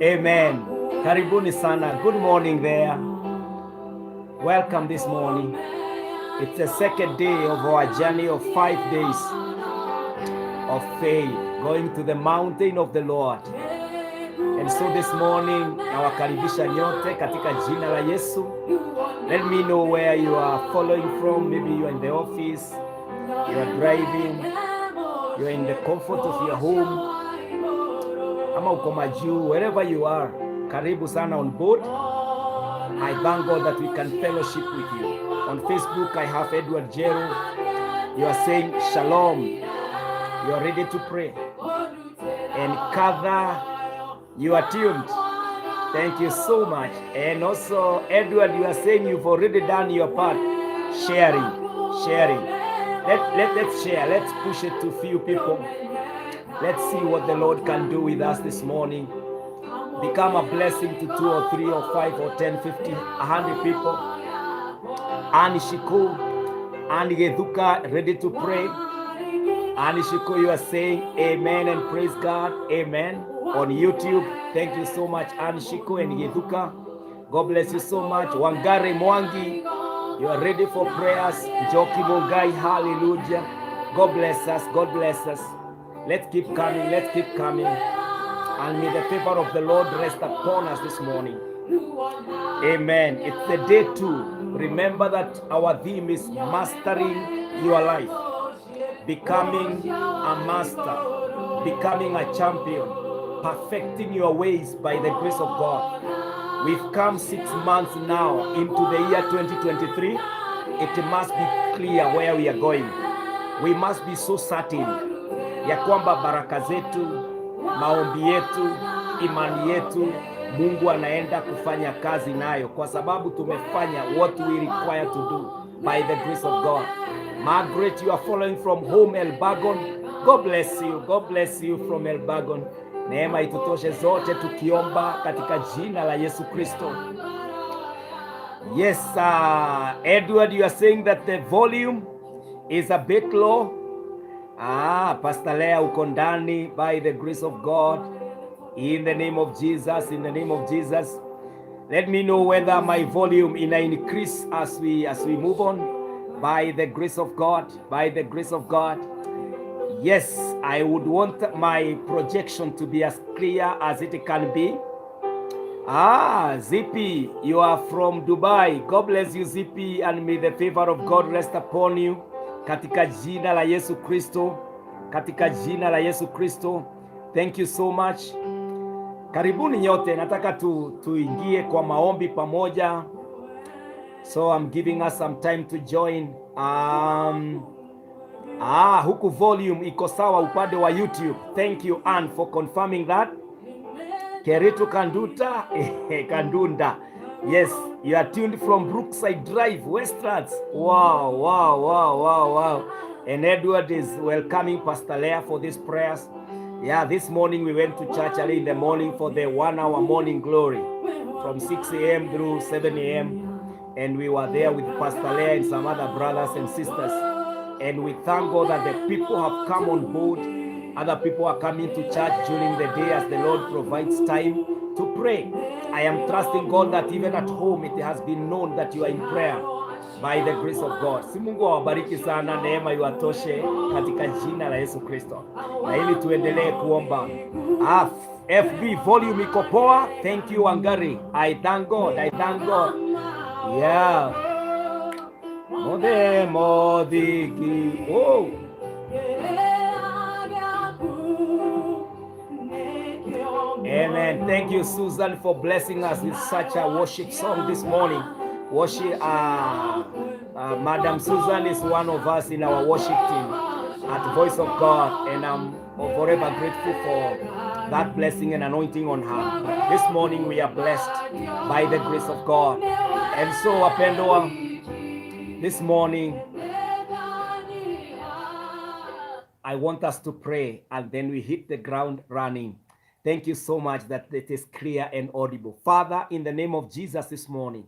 Amen. Karibuni sana. Good morning there. Welcome this morning. It's the second day of our journey of 5 days of faith, going to the mountain of the Lord. And so this morning, nawakaribisha nyote katika jina la Yesu. Let me know where you are following from. Maybe you are in the office, you are driving, you are in the comfort of your home, ama uko majuu, wherever you are, karibu sana on board. I thank God that we can fellowship with you. On Facebook, I have Edward Jero. You are saying shalom. You are ready to pray. And Katha, you are tuned. Thank you so much. And also, Edward, you are saying you've already done your part. Sharing. Let's share. Let's push it to few people. Let's see what the Lord can do with us this morning. Become a blessing to 2 or 3 or 5 or 10, 50, 100 people. Ani Shiko, Ani Geduka, ready to pray. Ani Shiko, you are saying amen and praise God. Amen. On YouTube, thank you so much, Ani Shiko and Geduka. God bless you so much. Wangare Mwangi, you are ready for prayers. Joki Mongai, hallelujah. God bless us. God bless us. Let's keep coming. Let's keep coming. And may the favor of the Lord rest upon us this morning. Amen. It's the day 2. Remember that our theme is mastering your life. Becoming a master. Becoming a champion. Perfecting your ways by the grace of God. We've come 6 months now into the year 2023. It must be clear where we are going. We must be so certain ya kwamba baraka zetu, maombi yetu, imani yetu, Mungu anaenda kufanya kazi nayo, kwa sababu tumefanya what we require to do by the grace of God. Margaret, you are following from home Elbagon. God bless you. God bless you from Elbagon. Neema itutoshe zote tukiomba katika jina la Yesu Kristo. Yes, Edward, you are saying that the volume is a bit low. Pastor Lea uko ndani by the grace of God. In the name of Jesus, in the name of Jesus. Let me know whether my volume in increase as we move on. By the grace of God, by the grace of God. Yes, I would want my projection to be as clear as it can be. Zippy, you are from Dubai. God bless you, Zippy, and may the favor of God rest upon you. Katika jina la Yesu Kristo. Katika jina la Yesu Kristo. Thank you so much. Karibuni nyote, nataka tuingie kwa maombi pamoja. So I'm giving us some time to join. Huku volume iko sawa upande wa YouTube. Thank you Ann for confirming that. Keritu Kanduta, Kandunda. Yes, you are tuned from Brookside Drive, Westlands. Wow. And Edward is welcoming Pastor Leah for these prayers. Yeah, this morning we went to church early in the morning for the 1 hour morning glory from 6 a.m. through 7 a.m. And we were there with Pastor Leah and some other brothers and sisters. And we thank God that the people have come on board. Other people are coming to church during the day as the Lord provides time to pray. I am trusting God that even at home it has been known that you are in prayer by the grace of God. Si Mungu awabariki sana, neema iwatoshe katika jina la Yesu Kristo. Na ili tuendelee kuomba. FB volume iko poa. Thank you Wangari. I thank God. Yeah. Modiki. Oh. Amen. Thank you, Susan, for blessing us with such a worship song this morning. Worship, Madam Susan is one of us in our worship team at Voice of God, and I'm forever grateful for that blessing and anointing on her. This morning we are blessed by the grace of God. And so, Apendwa, this morning, I want us to pray, and then we hit the ground running. Thank you so much that it is clear and audible. Father, in the name of Jesus this morning,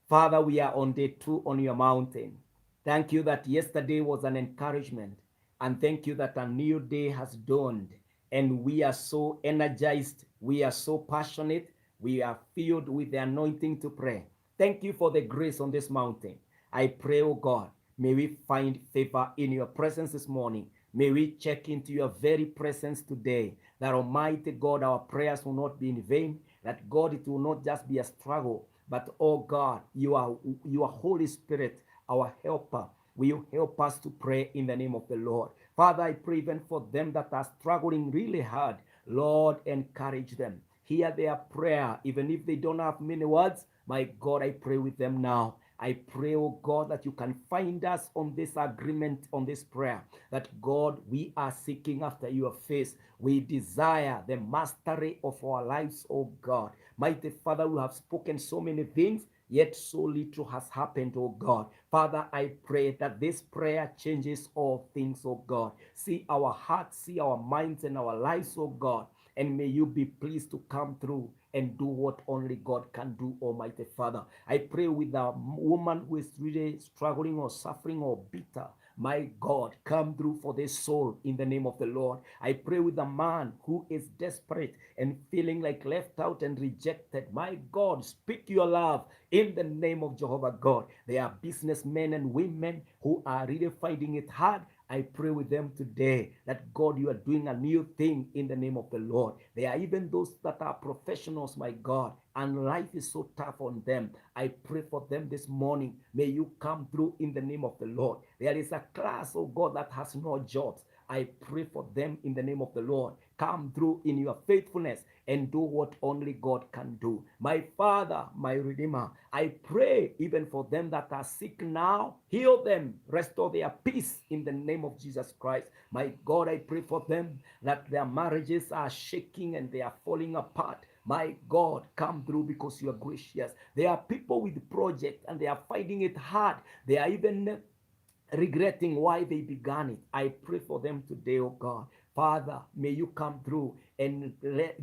Father, we are on day 2 on your mountain. Thank you that yesterday was an encouragement, and thank you that a new day has dawned, and we are so energized, we are so passionate, we are filled with the anointing to pray. Thank you for the grace on this mountain. I pray, oh God, may we find favor in your presence this morning. May we check into your very presence today, that Almighty God, our prayers will not be in vain, that God, it will not just be a struggle, but oh God, you are Holy Spirit, our helper. Will you help us to pray in the name of the Lord? Father, I pray even for them that are struggling really hard. Lord, encourage them. Hear their prayer, even if they don't have many words. My God, I pray with them now. I pray, oh God, that you can find us on this agreement, on this prayer, that God, we are seeking after your face. We desire the mastery of our lives, oh God. Mighty Father, we have spoken so many things, yet so little has happened, oh God. Father, I pray that this prayer changes all things, oh God. See our hearts, see our minds and our lives, oh God. And may you be pleased to come through and do what only God can do, Almighty Father. I pray with a woman who is really struggling or suffering or bitter. My God, come through for this soul in the name of the Lord. I pray with a man who is desperate and feeling like left out and rejected. My God, speak your love in the name of Jehovah God. There are businessmen and women who are really finding it hard. I pray with them today that God, you are doing a new thing in the name of the Lord. There are even those that are professionals, my God, and life is so tough on them. I pray for them this morning. May you come through in the name of the Lord. There is a class, oh God, that has no jobs. I pray for them in the name of the Lord. Come through in your faithfulness and do what only God can do. My Father, my Redeemer, I pray even for them that are sick now. Heal them, restore their peace in the name of Jesus Christ. My God, I pray for them that their marriages are shaking and they are falling apart. My God, come through because you are gracious. There are people with projects and they are finding it hard. They are even regretting why they began it. I pray for them today, oh God. Father, may you come through and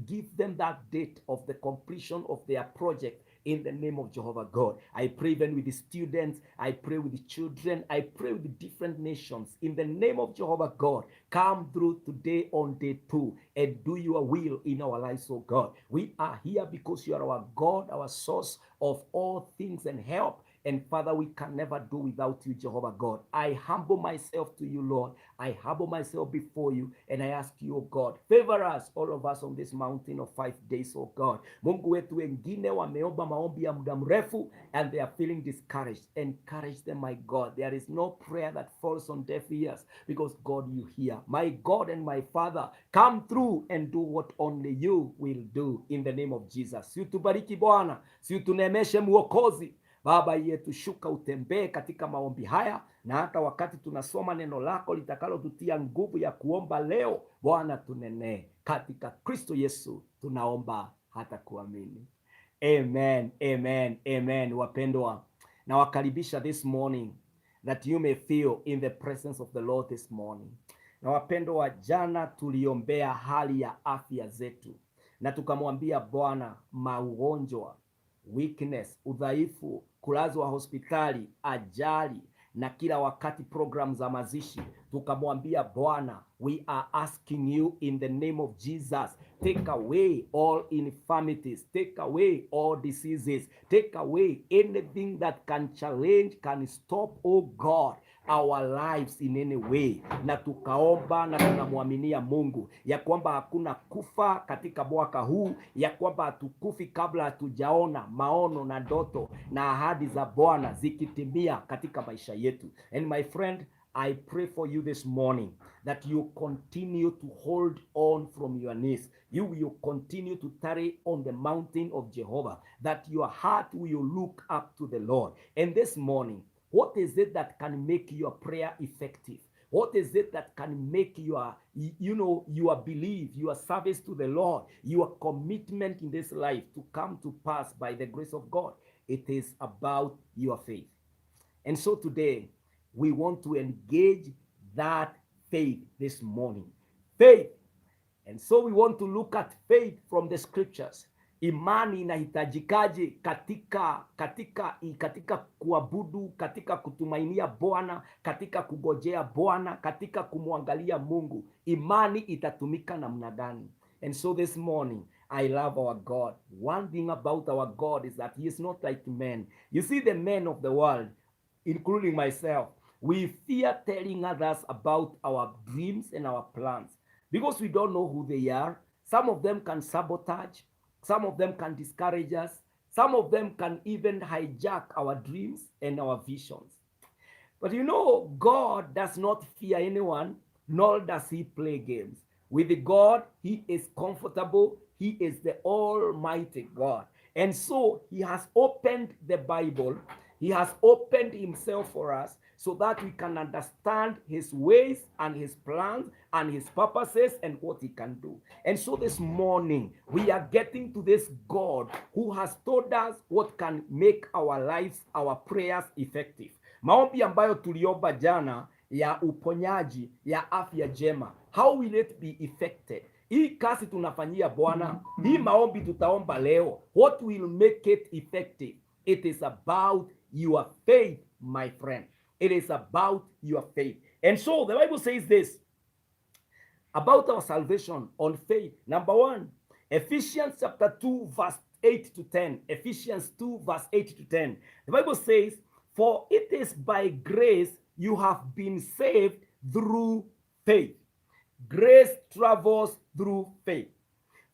give them that date of the completion of their project in the name of Jehovah God. I pray even with the students, I pray with the children, I pray with the different nations. In the name of Jehovah God, come through today on day 2 and do your will in our lives, oh God. We are here because you are our God, our source of all things and help. And Father, we can never do without you, Jehovah God. I humble myself to you, Lord. I humble myself before you, and I ask you, oh God, favor us, all of us on this mountain of 5 days, oh God. Mungu wetu wengine wameomba maombi ya muda mrefu, and they are feeling discouraged. Encourage them, my God. There is no prayer that falls on deaf ears, because God, you hear. My God and my Father, come through and do what only you will do in the name of Jesus. Si utubariki Bwana, si utunemeshe Mwokozi. Baba yetu, shuka utembee katika maombi haya, na hata wakati tunasoma neno lako litakalotutia nguvu ya kuomba leo, Bwana tunenee. Katika Kristo Yesu tunaomba hata kuamini. Amen, amen, amen. Wapendwa, na wakaribisha this morning that you may feel in the presence of the Lord this morning. Na wapendwa, jana tuliombea hali ya afya zetu na tukamwambia Bwana maugonjwa, weakness, udhaifu, kulazwa hospitali, ajali na kila wakati program za mazishi, tukamwambia Bwana, we are asking you in the name of Jesus, take away all infirmities, take away all diseases, take away anything that can challenge, can stop, oh God, our lives in any way. Na tukaomba na tunamwaminia Mungu ya kwamba hakuna kufa katika mwaka huu, ya kwamba hatukufi kabla hatujaona maono na ndoto na ahadi za Bwana zikitimia katika maisha yetu. And my friend, I pray for you this morning that you continue to hold on from your knees. You will continue to tarry on the mountain of Jehovah, that your heart will look up to the Lord. And this morning, what is it that can make your prayer effective? What is it that can make your belief, your service to the Lord, your commitment in this life to come to pass by the grace of God? It is about your faith. And so today, we want to engage that faith this morning. Faith. And so we want to look at faith from the scriptures. Imani inahitajikaje katika kuabudu, katika kutumainia Bwana, katika kugojea Bwana, katika kumwangalia Mungu. Imani itatumika namna gani? And so this morning, I love our God. One thing about our God is that he is not like men. You see, the men of the world, including myself, we fear telling others about our dreams and our plans because we don't know who they are. Some of them can sabotage. Some of them can discourage us. Some of them can even hijack our dreams and our visions. But you know, God does not fear anyone, nor does he play games. With God, he is comfortable. He is the Almighty God. And so he has opened the Bible. He has opened himself for us so that we can understand his ways and his plans and his purposes and what he can do. And so this morning, we are getting to this God who has told us what can make our lives, our prayers effective. Maombi ambayo tuliomba jana ya uponyaji, ya afya njema. How will it be effective? Hii kazi tunafanyia Bwana, hii maombi tutaomba leo. What will make it effective? It is about your faith, my friend. It is about your faith. And so the Bible says this about our salvation on faith. Number 1, Ephesians chapter 2 verse 8 to 10. Ephesians 2 verse 8 to 10. The Bible says, for it is by grace you have been saved through faith. Grace travels through faith.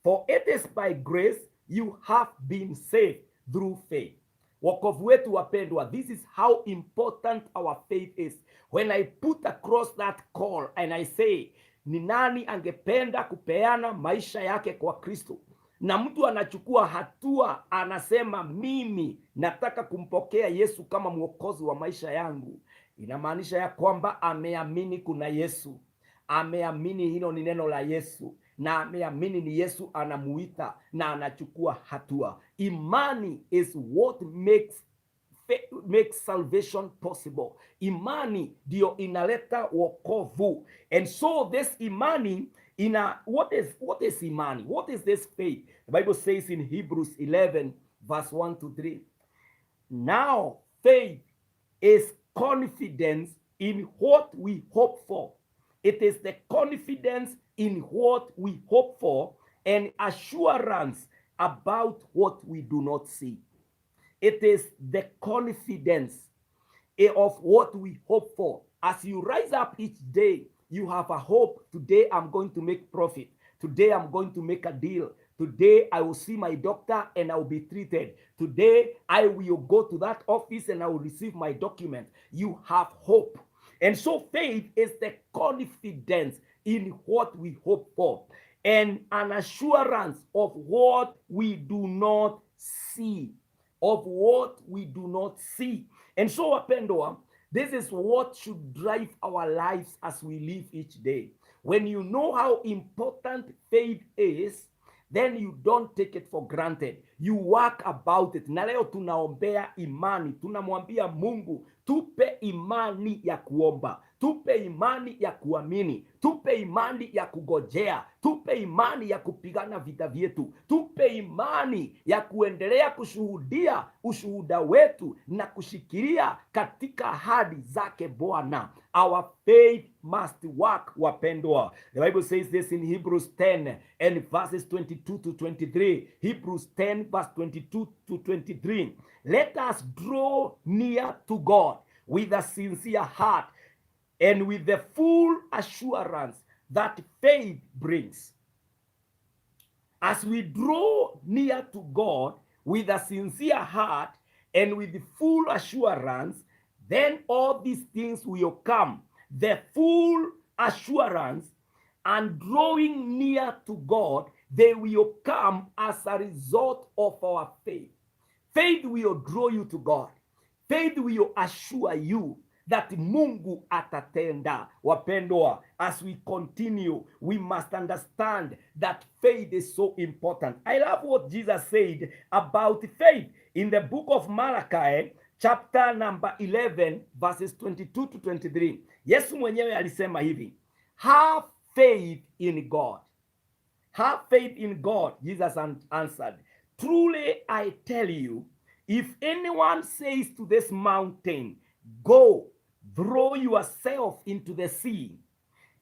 For it is by grace you have been saved through faith. Wokovu wetu wapendwa, this is how important our faith is. When I put across that call and I say, ni nani angependa kupeana maisha yake kwa Kristo? Na mtu anachukua hatua, anasema mimi nataka kumpokea Yesu kama mwokozi wa maisha yangu. Inamaanisha ya kwamba ameamini kuna Yesu. Ameamini hilo ni neno la Yesu. Na ameamini ni Yesu anamuita na anachukua hatua. Imani is what makes salvation possible. Imani ndio inaleta wokovu. And so this imani what is imani? What is this faith? The Bible says in Hebrews 11 verse 1 to 3. Now faith is confidence in what we hope for. It is the confidence in what we hope for and assurance about what we do not see. It is the confidence of what we hope for. As you rise up each day, you have a hope. Today I'm going to make profit. Today I'm going to make a deal. Today I will see my doctor and I will be treated. Today I will go to that office and I will receive my document. You have hope. And so faith is the confidence in what we hope for and an assurance of what we do not see. Of what we do not see. And so, wapendwa, this is what should drive our lives as we live each day. When you know how important faith is, then you don't take it for granted. You work about it. Na leo tunaombea imani. Tunamwambia Mungu, tupe imani ya kuomba. Tupe imani ya kuamini. Tupe imani ya kugojea. Tupe imani ya kupigana vita vyetu. Tupe imani ya kuendelea kushuhudia ushuhuda wetu na kushikilia katika ahadi zake Bwana. Our faith must work, wapendwa. The Bible says this in Hebrews 10 and verses 22 to 23. Hebrews 10 verse 22 to 23. Let us draw near to God with a sincere heart and with the full assurance that faith brings. As we draw near to God with a sincere heart and with the full assurance, then all these things will come. The full assurance and drawing near to God, they will come as a result of our faith. Faith will draw you to God. Faith will assure you that Mungu atatenda. Wapendwa, as we continue, we must understand that faith is so important. I love what Jesus said about faith in the book of Malachi, chapter number 11, verses 22 to 23. Yesu mwenyewe alisema hivi, have faith in God. Have faith in God. Jesus answered, truly I tell you, if anyone says to this mountain, go, throw yourself into the sea,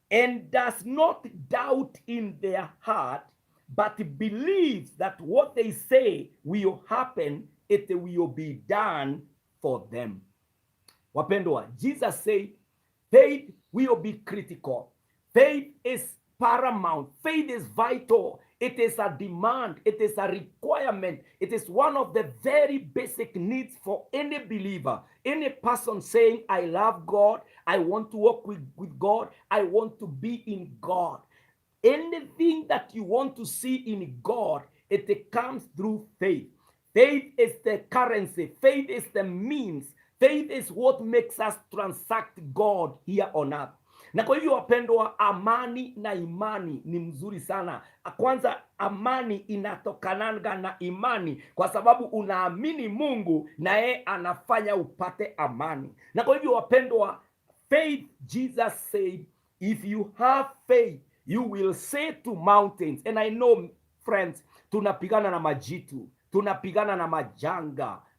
and does not doubt in their heart, but believes that what they say will happen, it will be done for them. Wapendwa, Jesus said, faith will be critical. Faith is paramount. Faith is vital. It is a demand. It is a requirement. It is one of the very basic needs for any believer. Any person saying, I love God. I want to walk with God. I want to be in God. Anything that you want to see in God, it comes through faith. Faith is the currency. Faith is the means. Faith is what makes us transact God here on earth. Na kwa hivyo wapendwa, amani na imani ni mzuri sana. Kwanza amani inatokananga na imani, kwa sababu unaamini Mungu na yeye anafanya upate amani. Na kwa hivyo wapendwa, faith, Jesus said, if you have faith, you will say to mountains. And I know, friends, tunapigana na majitu, tunapigana na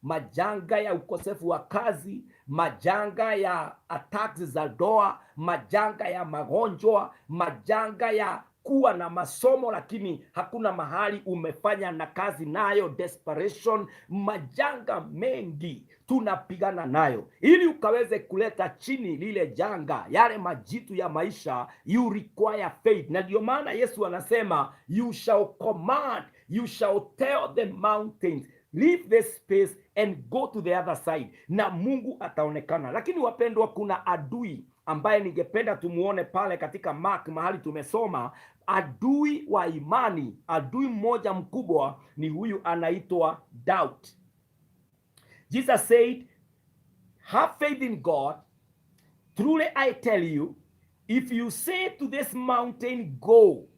majanga ya ukosefu wa kazi, majanga ya attacks za doa, majanga ya magonjwa, majanga ya kuwa na masomo lakini hakuna mahali umefanya na kazi nayo, desperation, majanga mengi tunapigana nayo. Ili ukaweze kuleta chini lile janga, yale majitu ya maisha, you require faith. Na ndio maana Yesu anasema, you shall command, you shall tell the mountains, leave this space and go to the other side, na Mungu ataonekana. Lakini wapendwa, kuna adui ambaye ningependa tumuone pale katika Mark mahali tumesoma, adui wa imani. Adui mmoja mkubwa ni huyu anaitwa doubt. Jesus said, have faith in God. Truly I tell you, if you say to this mountain, go,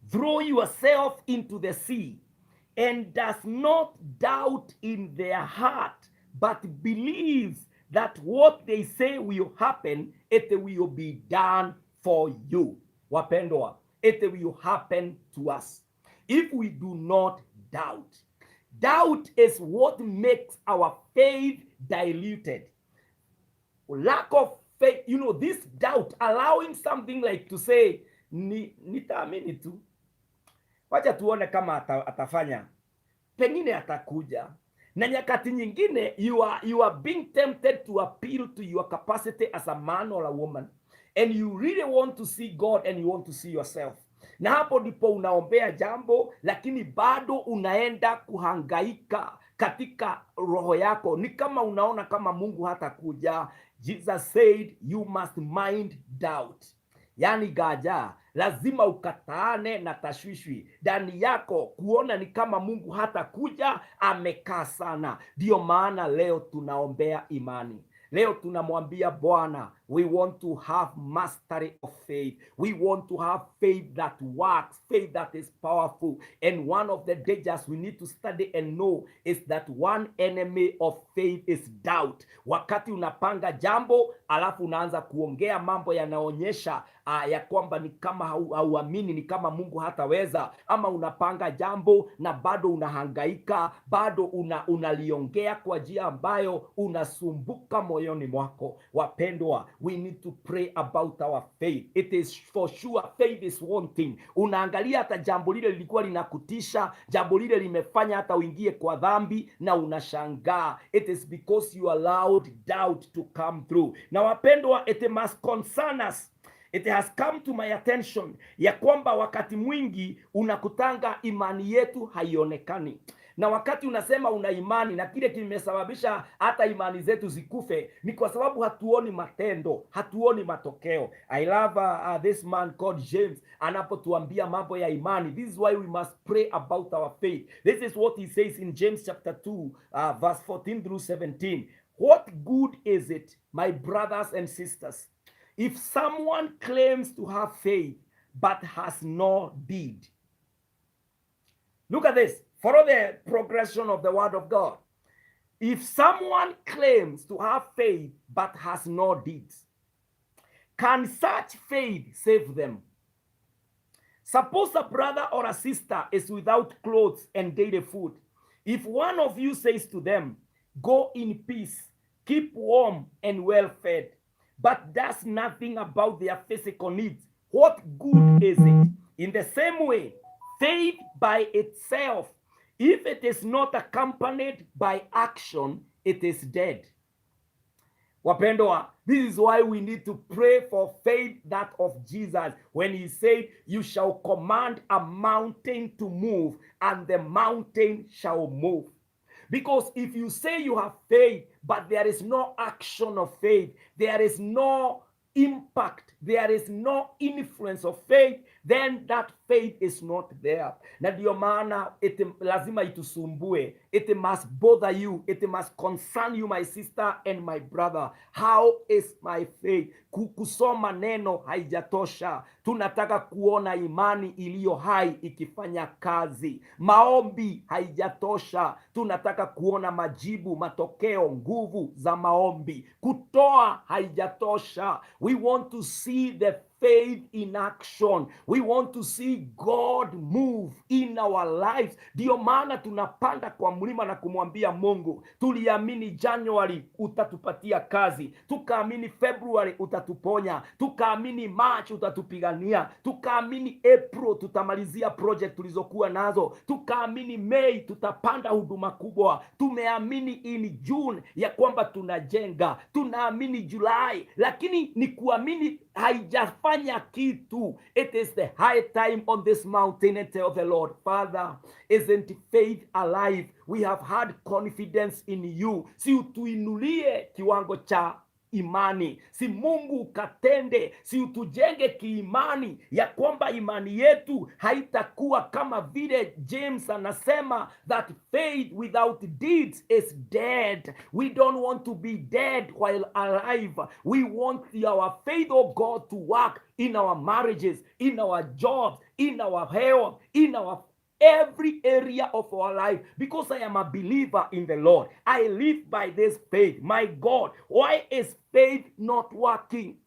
throw yourself into the sea, and does not doubt in their heart, but believes that what they say will happen, it will be done for you. Wapendwa, it will happen to us if we do not doubt. Doubt is what makes our faith diluted. Lack of faith, this doubt, allowing something like to say, nitaamini tu, wacha tuone kama atafanya, pengine atakuja. Na nyakati nyingine you are being tempted to appeal to your capacity as a man or a woman, and you really want to see God and you want to see yourself. Na hapo ndipo unaombea jambo, lakini bado unaenda kuhangaika katika roho yako, ni kama unaona kama Mungu hatakuja. Jesus said you must mind doubt. Yani gaja, lazima ukataane na tashwishwi ndani yako, kuona ni kama Mungu hatakuja, amekaa sana. Ndio maana leo tunaombea imani. Leo tunamwambia Bwana, we want to have mastery of faith. We want to have faith that works, faith that is powerful. And one of the dangers we need to study and know is that one enemy of faith is doubt. Wakati unapanga jambo, alafu unaanza kuongea mambo yanaonyesha ya kwamba ni kama hauamini, ni kama Mungu hataweza, ama unapanga jambo na bado unahangaika, bado unaliongea kwa njia ambayo unasumbuka moyoni mwako. Wapendwa, we need to pray about our faith. It is for sure, faith is one thing. Unaangalia hata jambo lile lilikuwa linakutisha, jambo lile limefanya hata uingie kwa dhambi, na unashangaa. It is because you allowed doubt to come through. Na wapendwa, it must concern us. It has come to my attention ya kwamba wakati mwingi unakutanga imani yetu haionekani. Na wakati unasema una imani, na kile kimesababisha hata imani zetu zikufe ni kwa sababu hatuoni matendo, hatuoni matokeo. I love this man called James, anapotuambia mambo ya imani. This is why we must pray about our faith. This is what he says in James chapter 2 verse 14 through 17. What good is it, my brothers and sisters, if someone claims to have faith but has no deed? Look at this. Follow the progression of the word of God. If someone claims to have faith but has no deeds, can such faith save them? Suppose a brother or a sister is without clothes and daily food. If one of you says to them, go in peace, keep warm and well fed, but does nothing about their physical needs, what good is it? In the same way, faith by itself, if it is not accompanied by action, it is dead. Wapendwa, this is why we need to pray for faith that of Jesus, when he said, you shall command a mountain to move, and the mountain shall move. Because if you say you have faith, but there is no action of faith, there is no impact, there is no influence of faith, then that faith is not there. Na ndio maana lazima itusumbue. It must bother you. It must concern you, my sister and my brother. How is my faith? Kusoma neno haijatosha. Tunataka kuona imani iliyo hai ikifanya kazi. Maombi haijatosha. Tunataka kuona majibu, matokeo, nguvu za maombi. Kutoa haijatosha. We want to see the faith in action. We want to see God move in our lives. Ndio maana tunapanda kwa mlima na kumwambia Mungu, tuliamini January utatupatia kazi, tukaamini February utatuponya, tukaamini March utatupigania, tukaamini April tutamalizia project tulizokuwa nazo, tukaamini May tutapanda huduma kubwa, tumeamini in June ya kwamba tunajenga, tunaamini July, lakini ni kuamini haijafanya kitu. It is the high time on this mountain and tell the Lord, Father, isn't faith alive? We have had confidence in you. Si utuinulie kiwango cha imani, si Mungu ukatende, si utujenge kiimani ya kwamba imani yetu haitakuwa kama vile James anasema, that faith without deeds is dead. We don't want to be dead while alive. We want our faith, oh God, to work in our marriages, in our jobs, in our health, in our every area of our life, because I am a believer in the Lord. I live by this faith. My God, why is faith not working?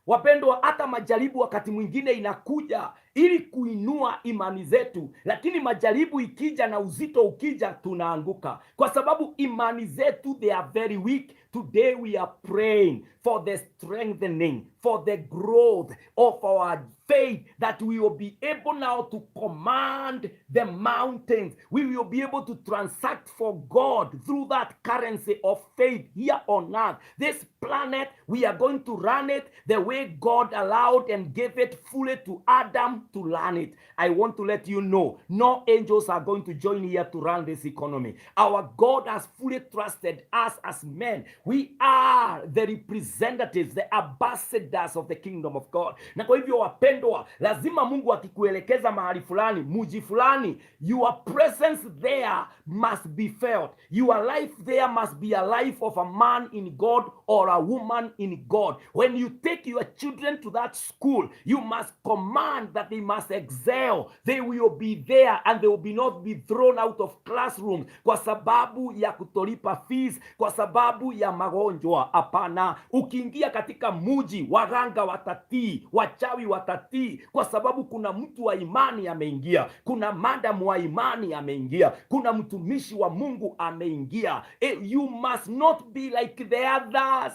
Wapendwa, hata majaribu wakati mwingine inakuja ili kuinua imani zetu, lakini majaribu ikija na uzito ukija, tunaanguka kwa sababu imani zetu they are very weak. Today we are praying for the strengthening, for the growth of our faith, that we will be able now to command the mountains. We will be able to transact for God through that currency of faith here on earth. This planet, we are going to run it the way God allowed and gave it fully to Adam to run it. I want to let you know, no angels are going to join here to run this economy. Our God has fully trusted us as men. We are the representatives, the ambassadors of the kingdom of God. Na kwa hivyo wapendwa, lazima Mungu akikuelekeza mahali fulani, muji fulani, your presence there must be felt. Your life there must be a life of a man in God or a woman in God. When you take your children to that school, you must command that they must excel. They will be there and they will not be thrown out of classrooms kwa sababu ya kutolipa fees, kwa sababu ya magonjwa. Hapana, ukiingia katika muji, waganga watatii, wachawi watatii, kwa sababu kuna mtu wa imani ameingia, kuna madamu wa imani ameingia, kuna mtumishi wa Mungu ameingia. You must not be like the others.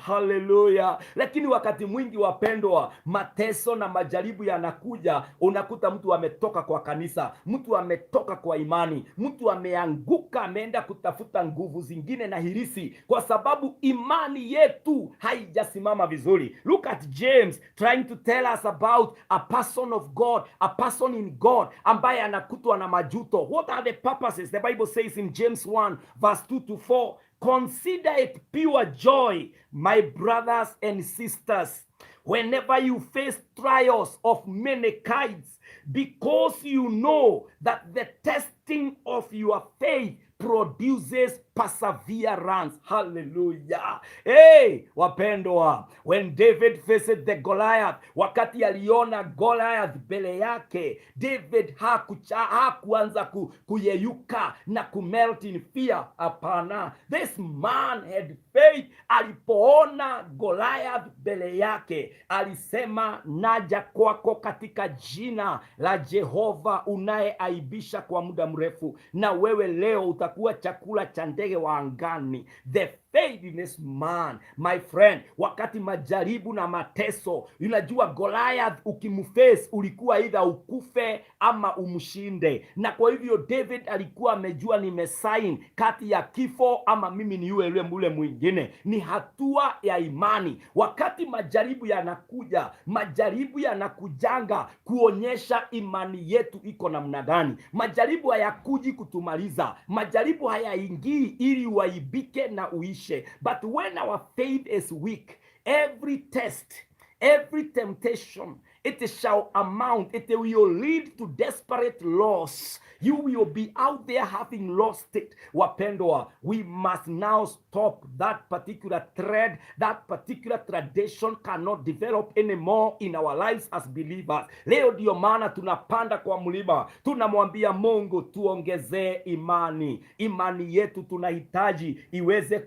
Hallelujah. Lakini wakati mwingi wapendwa, mateso na majaribu yanakuja, unakuta mtu ametoka kwa kanisa, mtu ametoka kwa imani, mtu ameanguka, ameenda kutafuta nguvu zingine na hirisi, kwa sababu imani yetu haijasimama vizuri. Look at James trying to tell us about a person of God, a person in God ambaye anakutwa na majuto. What are the purposes? The Bible says in James 1 verse 2 to 4, consider it pure joy, my brothers and sisters, whenever you face trials of many kinds, because you know that the testing of your faith produces perseverance. Hallelujah. Hey, wapendwa, when David faced the Goliath, wakati aliona Goliath mbele yake, David hakuanza kuyeyuka na kumelt in fear. Hapana, this man had faith. Alipoona Goliath mbele yake, alisema, naja kwako katika jina la Jehova unayeaibisha kwa muda mrefu, na wewe leo utakuwa chakula cha ndege wa angani. The faith in this man, my friend, wakati majaribu na mateso, unajua Goliath ukimface ulikuwa either ukufe ama umshinde. Na kwa hivyo David alikuwa amejua, nimesign kati ya kifo ama mimi ni yule mwingine. Ni hatua ya imani. Wakati majaribu yanakuja, majaribu yanakujanga kuonyesha imani yetu iko namna gani. Majaribu hayakuji kutumaliza, majaribu hayaingii ili waibike na uishi. But when our faith is weak, every test, every temptation, it shall amount, it will lead to desperate loss. You will be out there having lost it. Wapendwa, we must now stop that particular thread. That particular tradition cannot develop anymore in our lives as believers. Leo ndio maana tunapanda kwa mlima, tunamwambia Mungu tuongezee imani. Imani yetu tunahitaji iweze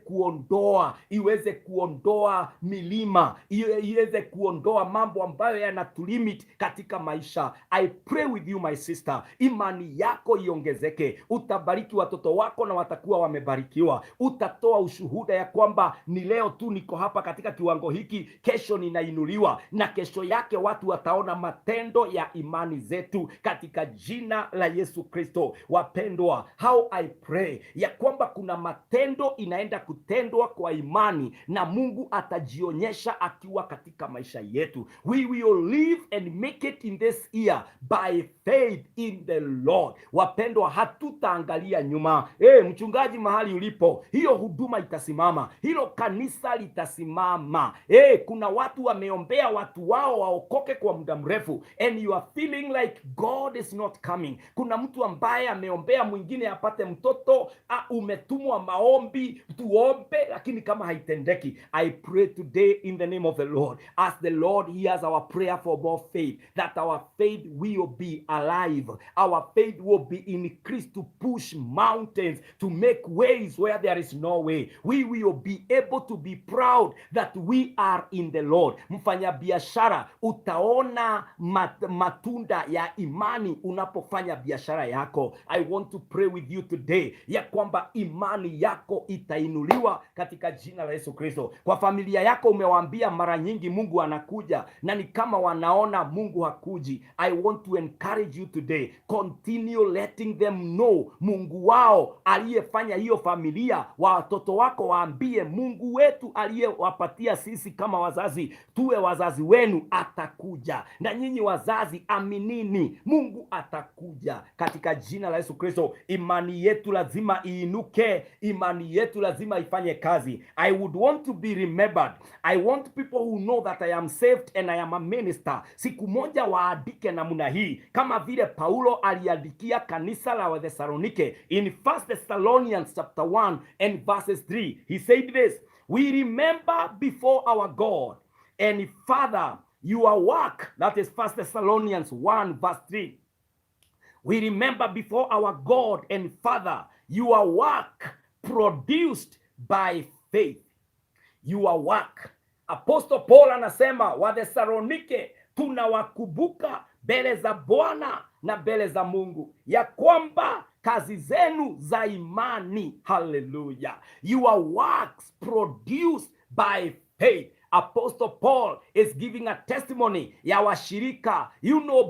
kuondoa milima, iweze kuondoa mambo ambayo yanatulimit katika maisha. I pray with you my sister, imani yako iongezeke. Utabariki watoto wako na watakuwa wamebarikiwa. Utatoa ushuhuda ya kwamba ni leo tu niko hapa katika kiwango hiki, kesho ninainuliwa, na kesho yake watu wataona matendo ya imani zetu katika jina la Yesu Kristo. Wapendwa, how I pray ya kwamba kuna matendo inaenda kutendwa kwa imani na Mungu atajionyesha akiwa katika maisha yetu. We will live and make it in this year by faith in the Lord. Wapendwa, hatutaangalia nyuma. Mchungaji, mahali ulipo, hiyo huduma itasimama, hilo kanisa litasimama. Kuna watu wameombea watu wao waokoke kwa muda mrefu, and you are feeling like God is not coming. Kuna mtu ambaye ameombea mwingine apate mtoto, umetumwa maombi tuombe, lakini kama haitendeki. I pray today in the name of the Lord, as the Lord hears our prayer for unshakable faith, that our faith will be alive. Our faith will be increased to push mountains, to make ways where there is no way. We will be able to be proud that we are in the Lord. Mfanyabiashara, utaona matunda ya imani unapofanya biashara yako. I want to pray with you today ya kwamba imani yako itainuliwa katika jina la Yesu Kristo. Kwa familia yako umewaambia mara nyingi Mungu anakuja na ni kama wanaona Mungu hakuji. I want to encourage you today, continue letting them know Mungu wao aliyefanya hiyo familia. Watoto wako waambie Mungu wetu aliyewapatia sisi kama wazazi tuwe wazazi wenu atakuja. Na nyinyi wazazi aminini, Mungu atakuja katika jina la Yesu Kristo. Imani yetu lazima iinuke, imani yetu lazima ifanye kazi. I would want to be remembered. I want people who know that I am saved and I am a minister. Siku moja waandike namna hii kama vile Paulo aliandikia kanisa la Wathesalonike in 1 Thessalonians chapter 1 and verses 3. He said this, we remember before our God and Father your work. That is 1 Thessalonians 1 verse 3. We remember before our God and Father your work produced by faith. Your work. Apostle Paul anasema Wathesalonike tunawakumbuka mbele za Bwana na mbele za Mungu ya kwamba kazi zenu za imani, hallelujah, your works produced by faith. Apostle Paul is giving a testimony ya washirika,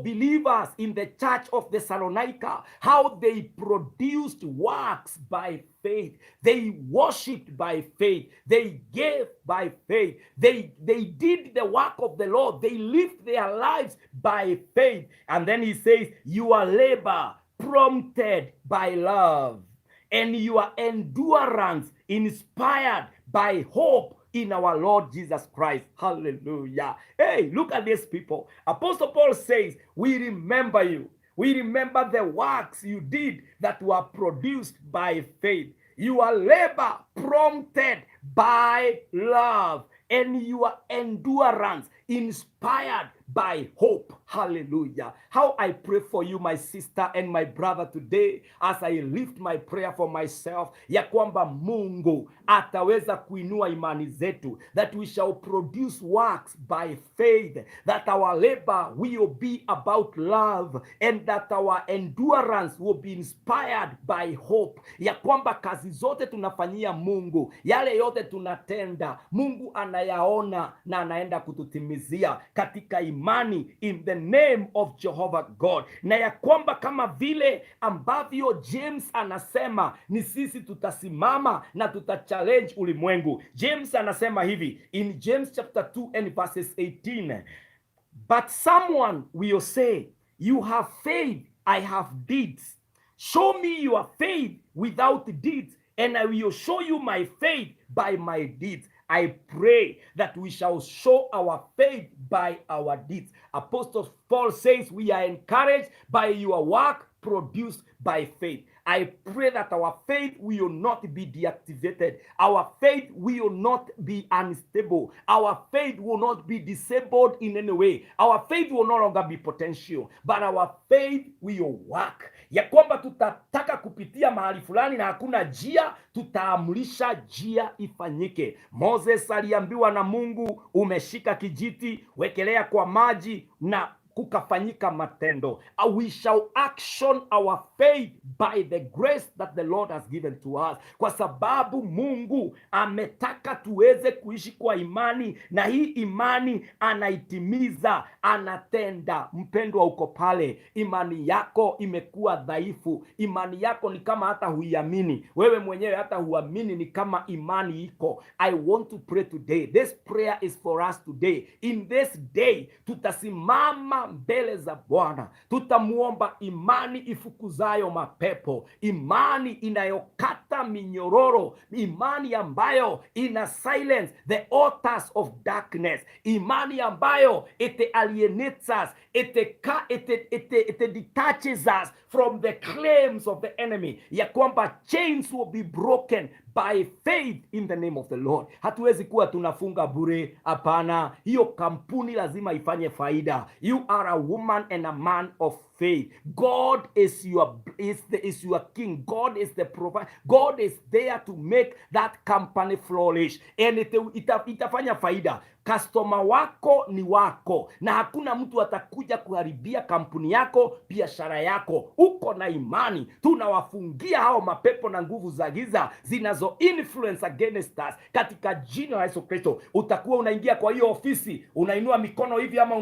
believers in the church of Thessalonica, how they produced works by faith. They worshipped by faith. They gave by faith. They did the work of the Lord. They lived their lives by faith. And then he says, your labor prompted by love, and your endurance inspired by hope in our Lord Jesus Christ. Hallelujah. Hey, look at these people. Apostle Paul says, we remember you. We remember the works you did that were produced by faith. Your labor prompted by love, and your endurance inspired by hope. Hallelujah. How I pray for you, my sister and my brother, today as I lift my prayer for myself, ya kwamba Mungu ataweza kuinua imani zetu, that we shall produce works by faith, that our labor will be about love, and that our endurance will be inspired by hope. Ya kwamba kazi zote tunafanyia Mungu, yale yote tunatenda, Mungu anayaona na anaenda kututimizia katika imani, in the name of Jehovah God. Na ya kwamba kama vile ambavyo James anasema, ni sisi tutasimama na tutachallenge ulimwengu. James anasema hivi in James chapter 2 and verses 18, but someone will say, you have faith, I have deeds. Show me your faith without deeds, and I will show you my faith by my deeds. I pray that we shall show our faith by our deeds. Apostle Paul says we are encouraged by your work produced by faith. I pray that our faith will not be deactivated. Our faith will not be unstable. Our faith will not be disabled in any way. Our faith will no longer be potential, but our faith will work. Ya kwamba tutataka kupitia mahali fulani na hakuna njia, tutaamrisha njia ifanyike. Moses aliambiwa na Mungu, umeshika kijiti, wekelea kwa maji na kukafanyika matendo. We shall action our faith by the grace that the Lord has given to us. Kwa sababu Mungu ametaka tuweze kuishi kwa imani, na hii imani anaitimiza, anatenda. Mpendwa, uko pale, imani yako imekuwa dhaifu, imani yako ni kama hata huiamini wewe mwenyewe, hata huamini ni kama imani iko. I want to pray today. This prayer is for us today. In this day tutasimama mbele za Bwana, tutamuomba imani ifukuzayo mapepo, imani inayokata inakata minyororo, imani ambayo ina silence the authors of darkness, imani ambayo it alienates us, it detaches us from the claims of the enemy, ya kwamba chains will be broken by faith in the name of the Lord. Hatuwezi kuwa tunafunga bure, hapana. Hiyo kampuni lazima ifanye faida. You are a woman and a man of faith. God is your king. God is the provider. God is there to make that company flourish, and itafanya faida. Customer wako ni wako, na hakuna mtu atakuja kuharibia kampuni yako, biashara yako. Uko na imani, tunawafungia hao mapepo na nguvu za giza zinazo influence against us katika jina la Yesu Kristo. Utakuwa unaingia kwa hiyo ofisi, unainua mikono hivi ama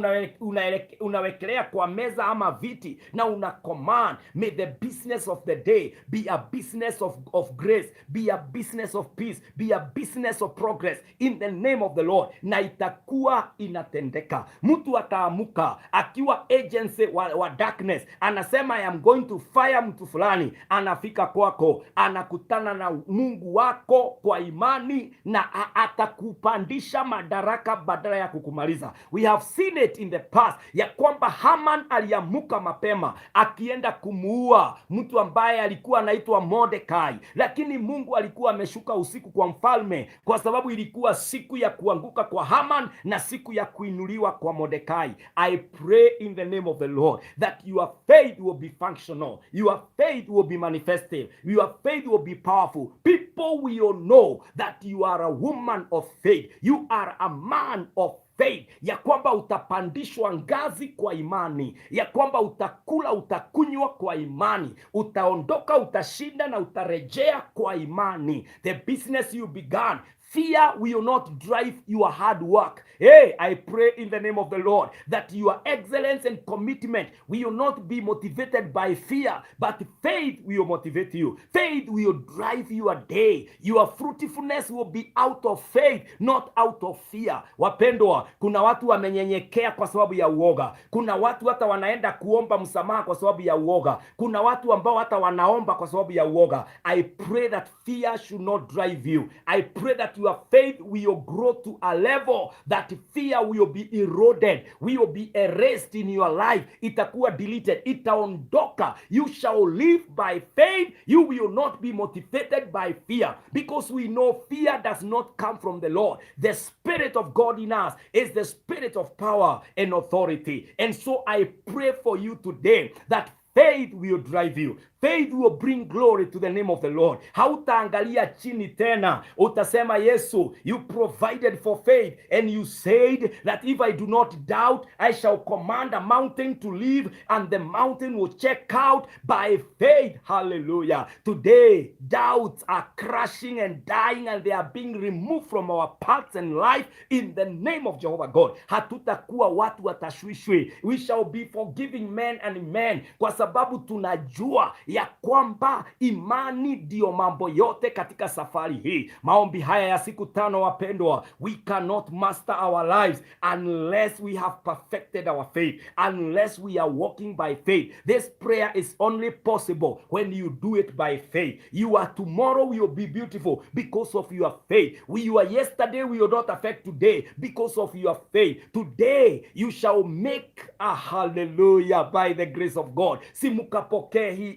unawekelea kwa meza ama viti, na una command, may the business of the day be a business of grace, be a business of peace, be a business of progress in the name of the Lord, na itakuwa inatendeka. Mtu ataamuka akiwa agency wa darkness, anasema I am going to fire mtu fulani, anafika kwako, anakutana na Mungu wako kwa imani, na atakupandisha madaraka badala ya kukumaliza. We have seen it in the past, ya kwamba Haman aliamuka mapema akienda kumuua mtu ambaye alikuwa anaitwa Mordekai, lakini Mungu alikuwa ameshuka usiku kwa mfalme, kwa sababu ilikuwa siku ya kuanguka kwa Haman na siku ya kuinuliwa kwa Mordekai. I pray in the name of the Lord that your faith will be functional, your faith will be manifested, your faith will be powerful. People will know that you are a woman of faith, you are a man of faith, ya kwamba utapandishwa ngazi kwa imani, ya kwamba utakula utakunywa kwa imani, utaondoka utashinda na utarejea kwa imani. The business you began, fear will not drive your hard work. Hey, I pray in the name of the Lord that your excellence and commitment will not be motivated by fear, but faith will motivate you. Faith will drive your day. Your fruitfulness will be out of faith, not out of fear. Wapendwa, kuna watu wamenyenyekea kwa sababu ya uoga. Kuna watu hata wanaenda kuomba msamaha kwa sababu ya uoga. Kuna watu ambao hata wanaomba kwa sababu ya uoga. I pray that fear should not drive you. I pray that your faith will grow to a level that fear will be eroded, will be erased in your life. Itakuwa deleted, itaondoka. You shall live by faith. You will not be motivated by fear, because we know fear does not come from the Lord. The Spirit of God in us is the spirit of power and authority. And so I pray for you today that faith will drive you. Faith will bring glory to the name of the Lord. Hautaangalia chini tena. Utasema, Yesu, you provided for faith, and you said that if I do not doubt, I shall command a mountain to leave, and the mountain will check out by faith. Hallelujah. Today, doubts are crashing and dying, and they are being removed from our paths and life in the name of Jehovah God. Hatutakuwa watu watashwishwi. We shall be forgiving men and men, kwa sababu tunajua ya kwamba imani ndio mambo yote katika safari hii. Maombi haya ya siku 5, wapendwa, we cannot master our lives unless we have perfected our faith, unless we are walking by faith. This prayer is only possible when you do it by faith. Your tomorrow will be beautiful because of your faith. Your yesterday will not affect today because of your faith. Today you shall make a hallelujah by the grace of God. Simukapokee hii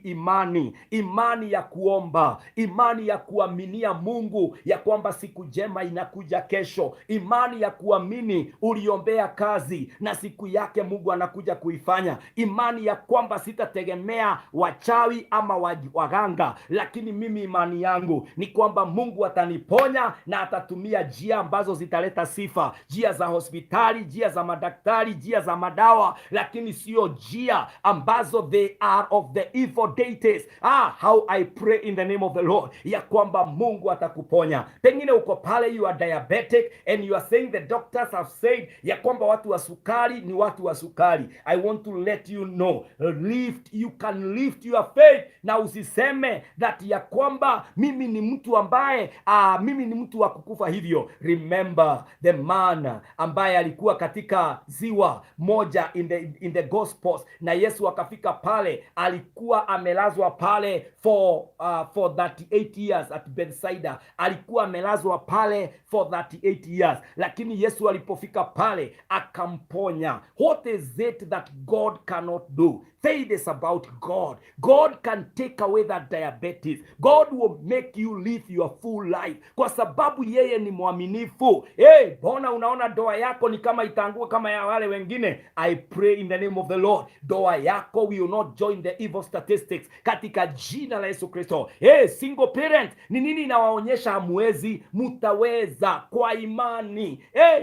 imani ya kuomba, imani ya kuaminia Mungu ya kwamba siku njema inakuja kesho, imani ya kuamini uliombea kazi na siku yake Mungu anakuja kuifanya, imani ya kwamba sitategemea wachawi ama waganga, lakini mimi imani yangu ni kwamba Mungu ataniponya na atatumia njia ambazo zitaleta sifa, njia za hospitali, njia za madaktari, njia za madawa, lakini sio njia ambazo they are of the evil deities. How I pray in the name of the Lord ya kwamba Mungu atakuponya. Pengine uko pale, you are diabetic and you are saying the doctors have said ya kwamba watu wa sukari ni watu wa sukari. I want to let you know, you can lift your faith, na usiseme that ya kwamba mimi ni mtu ambaye mimi ni mtu wa kukufa hivyo. Remember the man ambaye alikuwa katika ziwa moja in the Gospels, na Yesu akafika pale pale alikuwa amelazwa pale for 38 years at Bethsaida. Alikuwa amelazwa pale for 38 years, lakini Yesu alipofika pale akamponya. What is it that God cannot do? Faith is about God. God can take away that diabetes. God will make you live your full life, kwa sababu yeye ni mwaminifu. Bona unaona doa yako ni kama itaangua kama ya wale wengine. I pray in the name of the Lord, doa yako will not join the evil statistics katika jina la Yesu Kristo. Single parent, ni nini inawaonyesha hamwezi? Mutaweza kwa imani.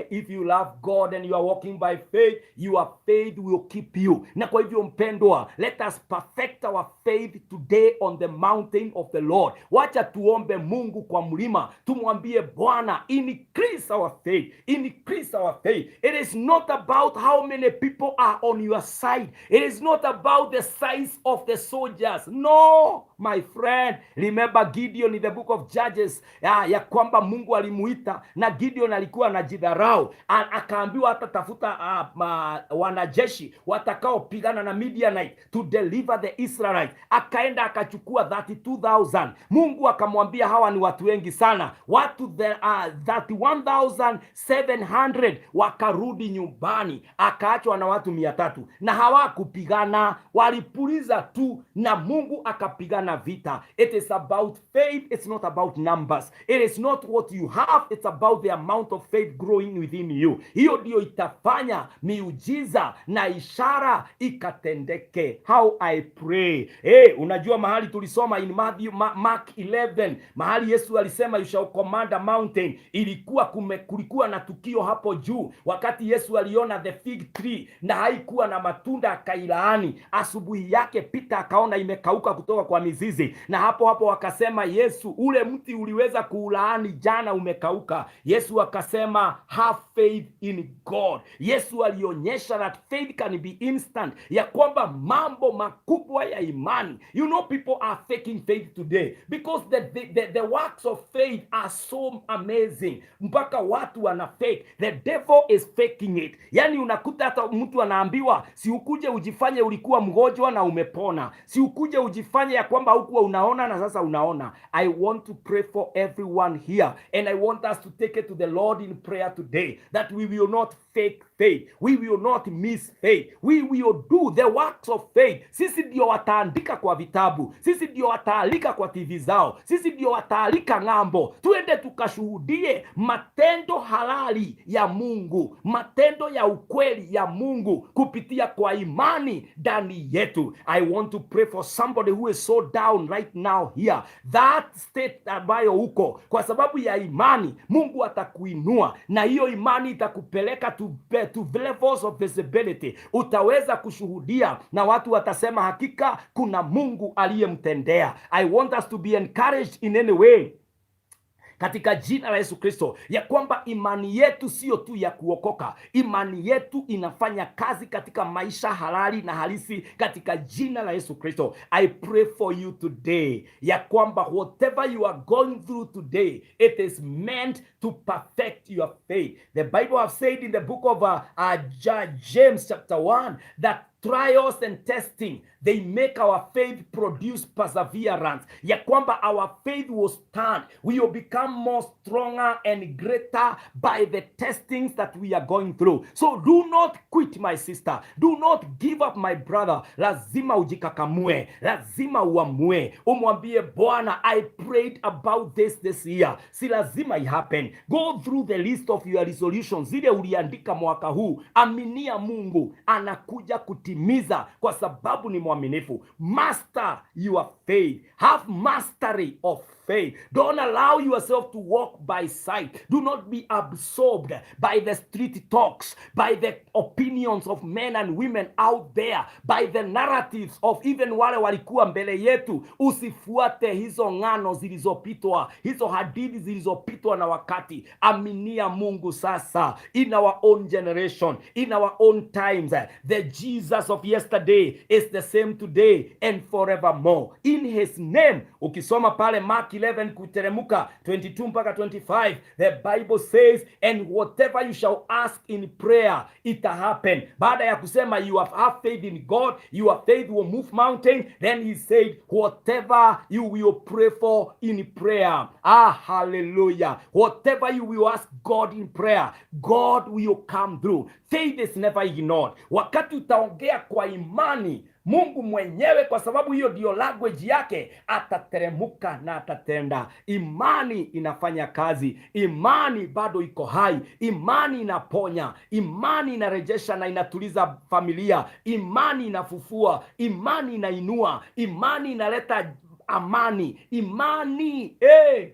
If you love God and you are walking by faith, your faith will keep you. Na kwa hivyo mpendwa, let us perfect our faith today on the mountain of the Lord. Wacha tuombe Mungu kwa mlima, tumwambie Bwana, increase our faith, increase our faith. It is not about how many people are on your side. It is not about the size of the soldiers. No, my friend. Remember Gideon in the book of Judges, ya kwamba Mungu alimuita na Gideon alikuwa anajidharau, akaambiwa hata tafuta wanajeshi watakao pigana na Midianite to deliver the Israelites. Akaenda akachukua 32,000. Mungu akamwambia hawa ni watu wengi sana. Watu 31,700 wakarudi nyumbani, akaachwa na watu 300, na hawakupigana, walipuliza tu na Mungu akapigana vita. It is about faith, it's not about numbers. It is not what you have, it's about the amount of faith growing within you. Hiyo ndio itafanya miujiza na ishara ikatendeke. How I pray. Unajua mahali tulisoma in Mark 11, mahali Yesu alisema you shall command a mountain. Kulikuwa na tukio hapo juu, wakati Yesu aliona the fig tree na haikuwa na matunda akailaani. Asubuhi yake Peter akaona imekauka kutoka kwa mizizi, na hapo wakasema, Yesu, ule mti uliweza kuulaani jana umekauka. Yesu akasema have faith in God. Yesu alionyesha that faith can be instant, ya kwamba mambo makubwa ya imani. You know, people are faking faith today because the works of faith are so amazing, mpaka watu wana fake. The devil is faking it. Yani unakuta hata mtu anaambiwa, si ukuje ujifanye ulikuwa mgonjwa na umepona, si ukuje ujifanye ya kwamba hukuwa unaona na sasa unaona. I want to pray for everyone here, and I want us to take it to the Lord in prayer today, that we will not fake faith, we will not miss faith, we will do the works of faith. Sisi ndio wataandika kwa vitabu, sisi ndio wataalika kwa TV zao, sisi ndio wataalika ng'ambo. Tuende tukashuhudie matendo halali ya Mungu, matendo ya ukweli ya Mungu kupitia kwa imani ndani yetu. I want to pray for somebody who is so down right now here, that state ambayo uko, kwa sababu ya imani Mungu atakuinua, na hiyo imani itakupeleka to levels of visibility. Utaweza kushuhudia na watu watasema hakika kuna Mungu aliyemtendea. I want us to be encouraged in any way, katika jina la Yesu Kristo, ya kwamba imani yetu sio tu ya kuokoka. Imani yetu inafanya kazi katika maisha halali na halisi katika jina la Yesu Kristo. I pray for you today, ya kwamba whatever you are going through today, it is meant to perfect your faith. The Bible has said in the book of James chapter 1 that trials and testing, they make our faith produce perseverance. Ya kwamba our faith will stand. We will become more stronger and greater by the testings that we are going through. So do not quit, my sister. Do not give up, my brother. Lazima ujikakamue. Lazima uamue. Umwambie Bwana, I prayed about this year. Si lazima it happen. Go through the list of your resolutions. Zile uliandika mwaka huu. Aminia Mungu anakuja kutimiza, kwa sababu ni mwaminifu. Master your faith. Have mastery of faith. Don't allow yourself to walk by sight. Do not be absorbed by the street talks, by the opinions of men and women out there, by the narratives of even wale walikuwa mbele yetu. Usifuate hizo ngano zilizopitwa, hizo hadithi zilizopitwa na wakati. Aminia Mungu sasa. In our own generation, in our own times, the Jesus of yesterday is the same today and forevermore. In his name, ukisoma pale Mark Mark 11 kuteremuka 22 mpaka 25, the Bible says, and whatever you shall ask in prayer, it happen. Baada ya kusema you have faith in God, your faith will move mountain, then he said, whatever you will pray for in prayer, hallelujah, whatever you will ask God in prayer, God will come through. Faith is never ignored. Wakati utaongea kwa imani, Mungu mwenyewe, kwa sababu hiyo ndio language yake, atateremuka na atatenda. Imani inafanya kazi, imani bado iko hai, imani inaponya, imani inarejesha na inatuliza familia, imani inafufua, imani inainua, imani inaleta amani, imani.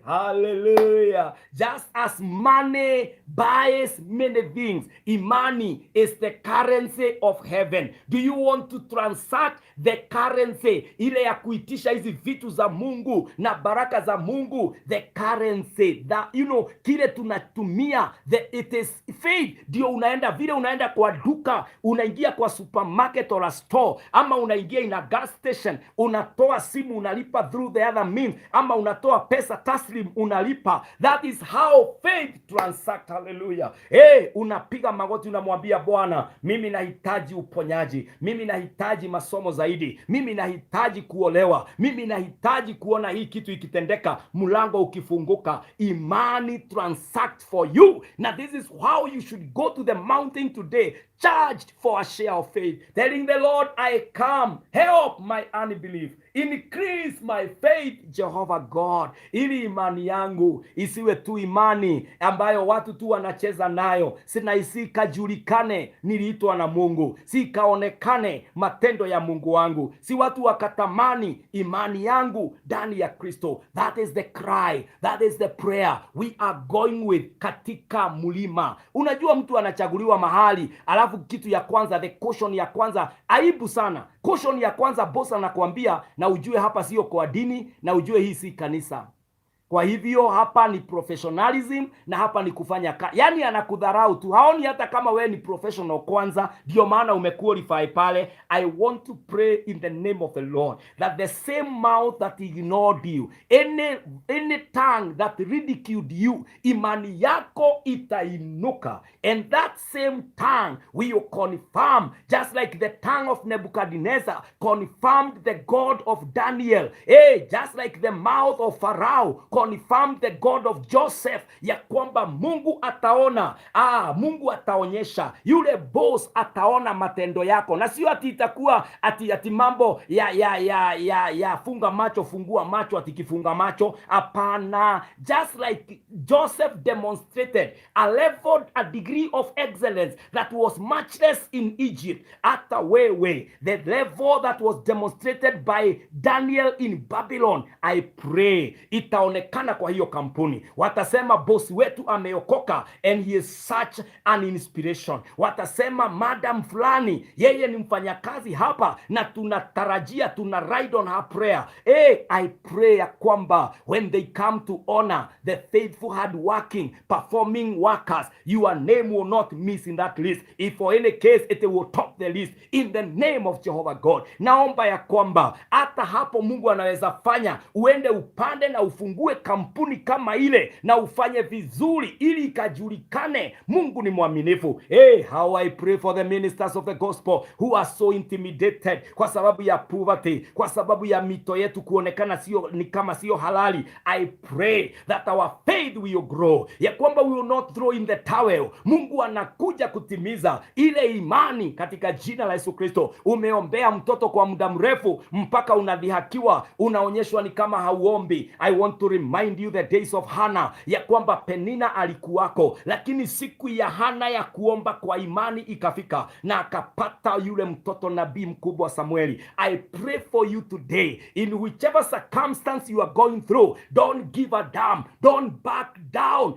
Hallelujah. Just as money buys many things, imani is the currency of heaven. Do you want to transact the currency, ile ya kuitisha hizi vitu za Mungu na baraka za Mungu? The currency that kile tunatumia, it is faith. Ndio unaenda vile unaenda kwa duka, unaingia kwa supermarket or a store, ama unaingia in a gas station, unatoa simu unalipa through the other means, ama unatoa pesa taslim unalipa. That is how faith transact. Hallelujah. Unapiga magoti, unamwambia Bwana, mimi nahitaji uponyaji, mimi nahitaji masomo zaidi, mimi nahitaji kuolewa, mimi nahitaji kuona hii kitu ikitendeka, mlango ukifunguka. Imani transact for you. Now this is how you should go to the mountain today, charged for a share of faith, telling the Lord, I come, help my unbelief, increase my faith, Jehovah God, ili imani yangu isiwe tu imani ambayo watu tu wanacheza nayo, sina isikajulikane niliitwa na Mungu, sikaonekane matendo ya Mungu wangu, si watu wakatamani imani yangu ndani ya Kristo. That is the cry, that is the prayer we are going with katika mulima. Unajua mtu anachaguliwa mahali, alafu kitu ya kwanza, the caution ya kwanza, aibu sana. Caution ya kwanza, boss anakuambia, na ujue hapa sio kwa dini, na ujue hii si kanisa. Kwa hivyo hapa ni professionalism na hapa ni kufanya yani anakudharau tu. Haoni hata kama we ni professional kwanza, ndio maana umequalify pale. I want to pray in the name of the Lord that the same mouth that ignored you, any tongue that ridiculed you, imani yako itainuka, and that same tongue will confirm, just like the tongue of Nebuchadnezzar confirmed the God of Daniel, just like the mouth of Pharaoh confirmed the God of Joseph, ya kwamba Mungu ataona, Mungu ataonyesha, yule boss ataona matendo yako, na sio ati itakuwa ati mambo ya funga macho fungua macho, atikifunga macho, hapana. Just like Joseph demonstrated a degree of excellence that was matchless in Egypt, hata wewe the level that was demonstrated by Daniel in Babylon, I pray itaonekana kwa hiyo kampuni. Watasema boss wetu ameokoka and he is such an inspiration. Watasema madam fulani yeye ni mfanyakazi hapa na tunatarajia tuna ride on her prayer. I pray ya kwamba when they come to honor the faithful hard working performing workers, your name will not miss in that list. If for any case it will top the list in the name of Jehovah God. Naomba ya kwamba hata hapo Mungu anaweza fanya uende upande na ufungue kampuni kama ile na ufanye vizuri ili ikajulikane Mungu ni mwaminifu. How I pray for the ministers of the gospel who are so intimidated kwa sababu ya poverty, kwa sababu ya mito yetu kuonekana ni kama sio halali. I pray that our faith will grow, ya kwamba we will not throw in the towel. Mungu anakuja kutimiza ile imani katika jina la Yesu Kristo. Umeombea mtoto kwa muda mrefu mpaka unadhihakiwa, unaonyeshwa ni kama hauombi. I want to remind you the days of Hannah, ya kwamba Penina alikuwako, lakini siku ya Hannah ya kuomba kwa imani ikafika na akapata yule mtoto nabii mkubwa Samueli. I pray for you today, in whichever circumstance you are going through, don't give a damn, don't back down.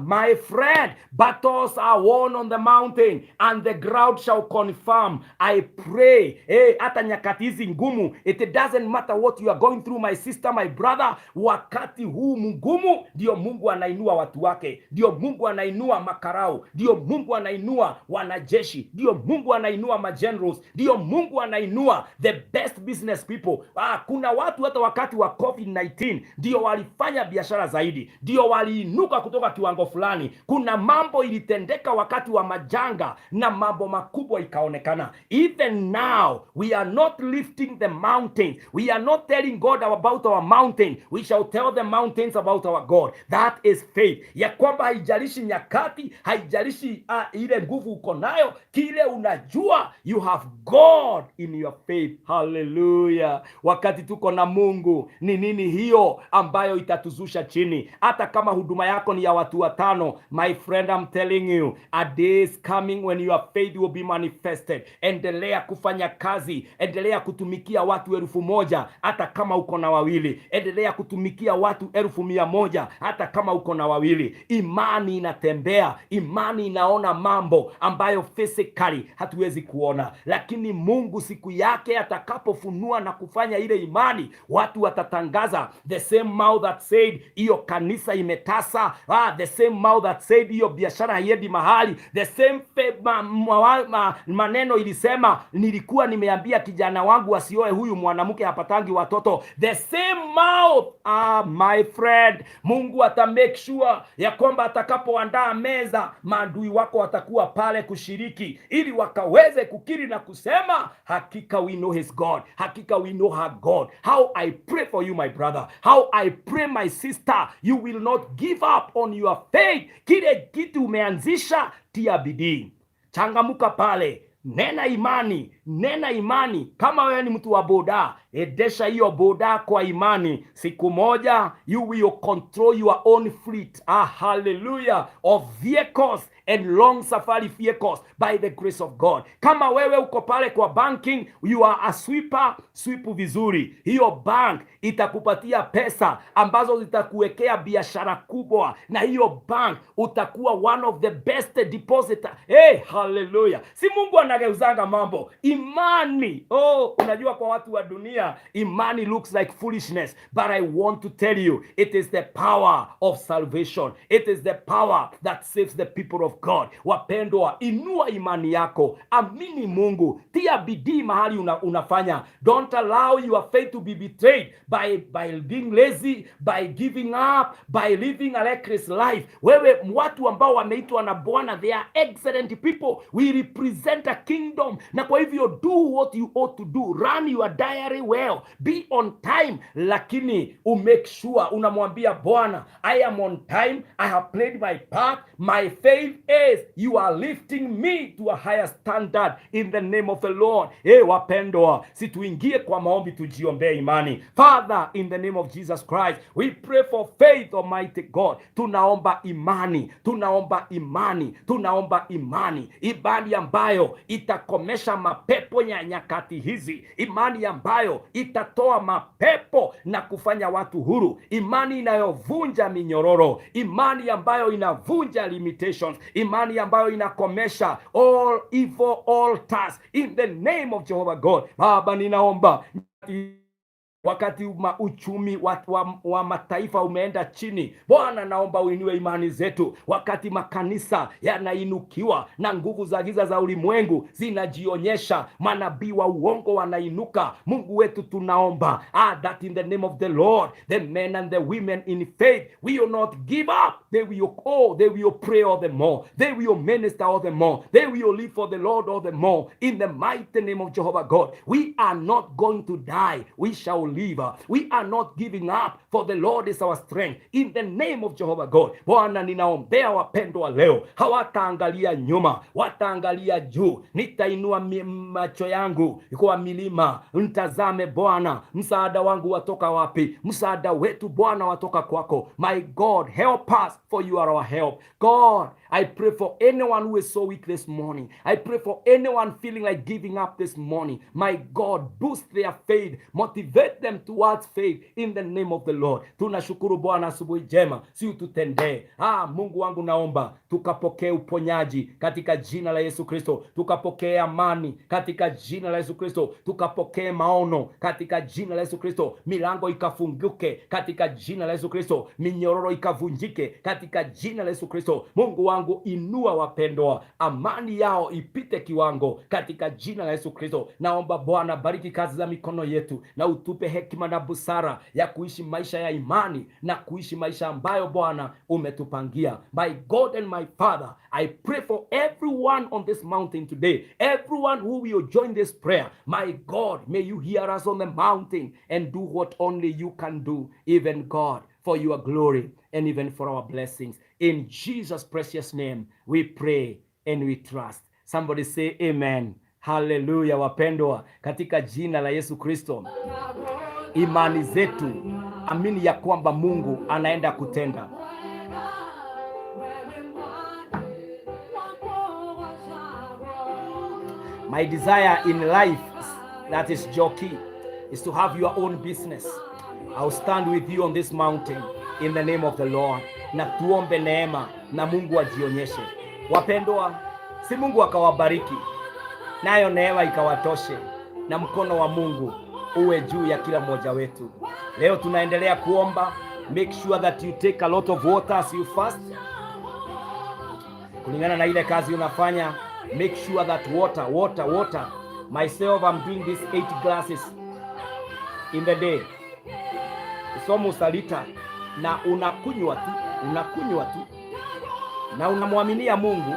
My friend, battles are won on the mountain and the ground shall confirm. I pray, hata nyakati hizi ngumu, it doesn't matter what you are going through, my sister, my brother, wakati wakati huu mgumu, ndio Mungu anainua watu wake, ndio Mungu anainua makarau, ndio Mungu anainua wanajeshi, ndio Mungu anainua magenerals, ndio Mungu anainua the best business people. Kuna watu hata wakati wa COVID-19 ndio walifanya biashara zaidi, ndio waliinuka kutoka kiwango fulani. Kuna mambo ilitendeka wakati wa majanga na mambo makubwa ikaonekana. Even now we are not lifting the mountains, we are not telling God about our mountain, we shall tell the mountains about our God. That is faith, ya kwamba haijalishi nyakati, haijalishi ile nguvu uko nayo, kile unajua you have God in your faith. Hallelujah. Wakati tuko na Mungu, ni nini hiyo ambayo itatuzusha chini? Hata kama huduma yako ni ya watu 5, my friend, I'm telling you, a day is coming when your faith will be manifested. Endelea kufanya kazi, endelea kutumikia watu 1,000 hata kama uko na 2. Endelea kutumikia watu 1,100 hata kama uko na 2. Imani inatembea, imani inaona mambo ambayo physically hatuwezi kuona, lakini Mungu siku yake atakapofunua na kufanya ile imani, watu watatangaza, the same mouth that said hiyo kanisa imetasa, the same mouth that said hiyo biashara haiendi mahali, the same maneno ilisema nilikuwa nimeambia kijana wangu asioe huyu mwanamke hapatangi watoto, the same mouth. My friend, Mungu make sure ya kwamba atakapoandaa meza, maadui wako watakuwa pale kushiriki, ili wakaweze kukiri na kusema, hakika we know his God, hakika we know her God. How I pray for you, my brother, how I pray my sister, you will not give up on your faith. Kile kitu umeanzisha, tia bidii, changamuka pale, nena imani, nena imani. Kama wewe ni mtu wa boda, edesha hiyo boda kwa imani. Siku moja you will control your own fleet, hallelujah, of vehicles and long safari vehicles by the grace of God. Kama wewe uko pale kwa banking, you are a sweeper, sweep vizuri. Hiyo bank itakupatia pesa ambazo zitakuwekea biashara kubwa, na hiyo bank utakuwa one of the best depositor. Hallelujah. Si Mungu anageuzanga mambo. Imani. Unajua kwa watu wa dunia, imani looks like foolishness, but I want to tell you, it is the power of salvation. It is the power that saves the people of God. Wapendwa, inua imani yako, amini Mungu, tia bidii mahali unafanya. Don't allow your faith to be betrayed by being lazy, by giving up, by living a reckless life. Wewe watu ambao wameitwa na Bwana, they are excellent people. We represent a kingdom. Na kwa hivyo do what you ought to do. Run your diary well. Be on time. Lakini make sure unamwambia Bwana, I am on time. I have played my part. My faith is you are lifting me to a higher standard in the name of the Lord. Wapendwa, situingie kwa maombi, tujiombee imani. Father, in the name of Jesus Christ, we pray for faith, Almighty God. Tunaomba imani, tunaomba imani, tunaomba imani. Imani ambayo itakomesha mapepo ya nyakati hizi. Imani ambayo itatoa mapepo na kufanya watu huru. Imani inayovunja minyororo. Imani ambayo inavunja limitations. Imani ambayo inakomesha all evil altars in the name of Jehovah God. Baba, ninaomba wakati uchumi wa mataifa umeenda chini, Bwana, naomba uinue imani zetu. Wakati makanisa yanainukiwa na nguvu za giza za ulimwengu zinajionyesha, manabii wa uongo wanainuka, Mungu wetu tunaomba that in the name of the Lord, the men and the women in faith will not give up. They will pray all the more. They will minister all the more. They will live for the Lord all the more. In the mighty name of Jehovah God, we are not going to die. We shall live. We are not giving up, for the Lord is our strength. In the name of Jehovah God. Bwana, ninaombea wapendwa leo, hawataangalia nyuma, wataangalia juu. Nitainua macho yangu kwa milima, ntazame Bwana, msaada wangu watoka wapi? Msaada wetu Bwana watoka kwako. My God, help us, for you are our help. God, I pray for anyone who is so weak this morning. I pray for anyone feeling like giving up this morning. My God, boost their faith, motivate them towards faith in the name of the Lord. Tunashukuru Bwana asubuhi njema, si ututendee. Mungu wangu, naomba tukapokee uponyaji katika jina la Yesu Kristo, tukapokee amani katika jina la Yesu Kristo, tukapokee maono katika jina la Yesu Kristo, milango ikafunguke katika jina la Yesu Kristo, minyororo ikavunjike katika jina la Yesu Kristo. Mungu wangu, inua wapendwa, amani yao ipite kiwango katika jina la Yesu Kristo. Naomba Bwana, bariki kazi za mikono yetu na utupe hekima na busara ya kuishi maisha ya imani na kuishi maisha ambayo Bwana umetupangia. My God and my Father, I pray for everyone on this mountain today, everyone who will join this prayer. My God, may you hear us on the mountain and do what only you can do, even God, for your glory and even for our blessings. In Jesus' precious name, we pray and we trust. Somebody say amen. Hallelujah. Wapendwa, katika jina la Yesu Kristo, imani zetu, amini ya kwamba Mungu anaenda kutenda. My desire in life, that is Jockey, is to have your own business. I'll stand with you on this mountain in the name of the Lord. Na tuombe neema na Mungu ajionyeshe. Wapendwa, si Mungu akawabariki, nayo neema ikawatoshe, na mkono wa Mungu uwe juu ya kila mmoja wetu. Leo tunaendelea kuomba. Make sure that you take a lot of water as you fast. Kulingana na ile kazi unafanya, make sure that water. Myself, I'm doing this 8 glasses in the day. It's almost a liter. Na unakunywa tu na unamwaminia Mungu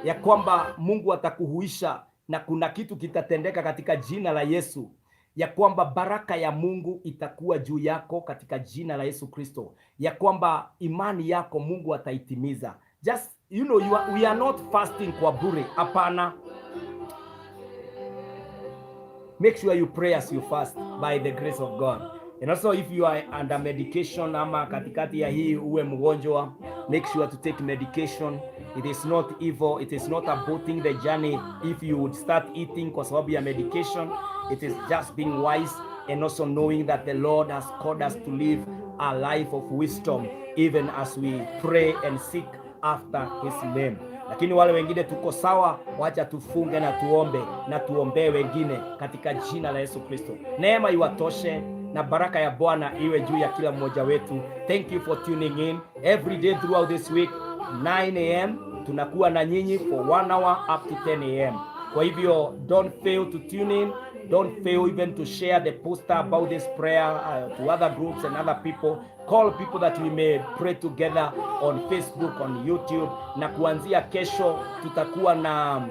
ya kwamba Mungu atakuhuisha na kuna kitu kitatendeka katika jina la Yesu, ya kwamba baraka ya Mungu itakuwa juu yako katika jina la Yesu Kristo, ya kwamba imani yako Mungu ataitimiza. Just we are not fasting kwa bure, hapana. Make sure you pray as you fast by the grace of God. And also if you are under medication ama katikati ya hii uwe mgonjwa, make sure to take medication. It is not evil, it is not aborting the journey if you would start eating kwa sababu ya medication. It is just being wise and also knowing that the Lord has called us to live a life of wisdom even as we pray and seek after his name. Lakini wale wengine tuko sawa, wacha tufunge na tuombe na tuombee wengine katika jina la Yesu Kristo. Neema iwatoshe na baraka ya Bwana iwe juu ya kila mmoja wetu. Thank you for tuning in every day throughout this week. 9 a.m. tunakuwa na nyinyi for 1 hour up to 10 a.m. Kwa hivyo don't fail to tune in. Don't fail even to share the poster about this prayer to other groups and other people. Call people that we may pray together on Facebook, on YouTube. Na kuanzia kesho tutakuwa na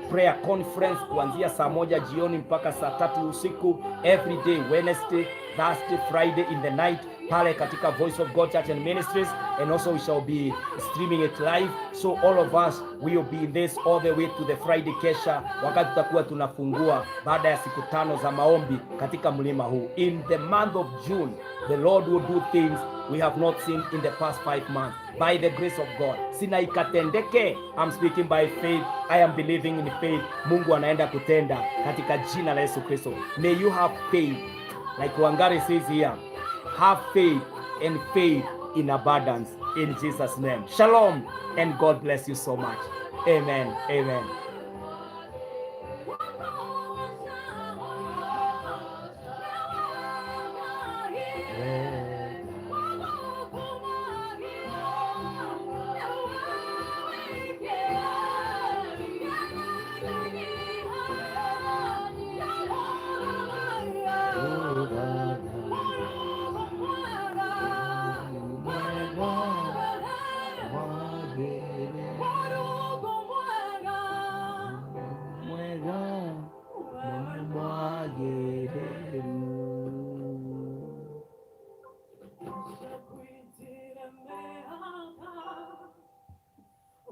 prayer conference kuanzia saa 1 jioni mpaka saa 3 usiku. Every day, Wednesday, Thursday, Friday in the night, pale katika Voice of God Church and Ministries, and also we shall be streaming it live. So all of us will be in this all the way to the Friday kesha, wakati tutakuwa tunafungua baada ya siku 5 za maombi katika mlima huu. In the month of June, the Lord will do things we have not seen in the past 5 months by the grace of God. Sina ikatendeke. I'm speaking by faith. I am believing in faith. Mungu anaenda kutenda katika jina la Yesu Kristo. May you have faith, like Wangari says here, have faith and faith in abundance in Jesus' name. Shalom and God bless you so much. Amen. Amen.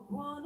One